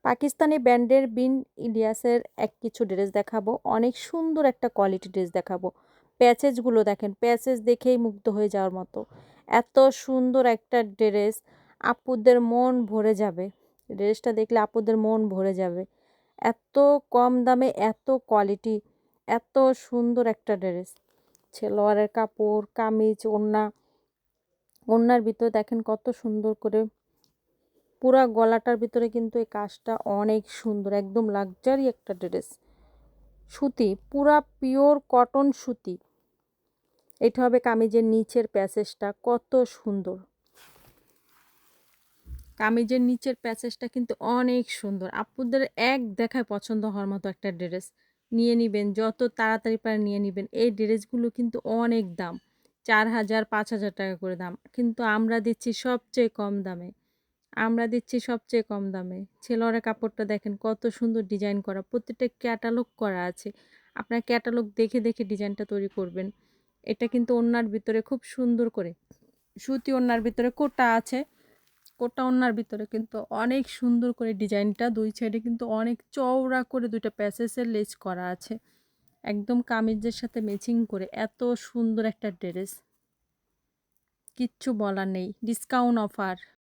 পাকিস্তানি ব্র্যান্ডের বিন ইলিয়াসের কিছু ড্রেস দেখাবো। অনেক সুন্দর একটা কোয়ালিটি ড্রেস দেখাবো। প্যাচেজগুলো দেখেন, প্যাচেজ দেখেই মুগ্ধ হয়ে যাওয়ার মতো। এত সুন্দর একটা ড্রেস, আপুদের মন ভরে যাবে। ড্রেসটা দেখলে আপুদের মন ভরে যাবে। এত কম দামে এত কোয়ালিটি, এত সুন্দর একটা ড্রেস। সালোয়ারের কাপড়, কামিজ, ওড়না, ওড়নার ভিতরে দেখেন কত সুন্দর করে পুরা গলাটার ভিতরে কিন্তু এই কাজটা অনেক সুন্দর, একদম লাক্সারি একটা ড্রেস। সুতি, পুরা পিওর কটন সুতি। এটা হবে কামিজের নিচের প্যাসেজটা, কত সুন্দর। কামিজের নিচের প্যাসেজটা কিন্তু অনেক সুন্দর। আপুদের এক দেখায় পছন্দ হওয়ার মতো একটা ড্রেস। নিয়ে নিবেন, যত তাড়াতাড়ি পারে নিয়ে নিবেন। এই ড্রেসগুলো কিন্তু অনেক দাম, 4000 5000 টাকা করে দাম, কিন্তু আমরা দিচ্ছি সবচেয়ে কম দামে। ছেলোয়ারের কাপড়টা দেখেন কত সুন্দর ডিজাইন করা, প্রত্যেকটা ক্যাটালগ করা আছে। আপনার ক্যাটালগ দেখে দেখে ডিজাইনটা তৈরি করবেন। এটা কিন্তু ওড়নার ভিতরে খুব সুন্দর করে সুতি, ওড়নার ভিতরে কোটা আছে। কোটা ওড়নার ভিতরে কিন্তু অনেক সুন্দর করে ডিজাইনটা, দুই সাইডে কিন্তু অনেক চওড়া করে দুইটা প্যাসেজের লেস করা আছে, একদম কামিজের সাথে ম্যাচিং করে। এত সুন্দর একটা ড্রেস, কিচ্ছু বলার নেই। Discount offer.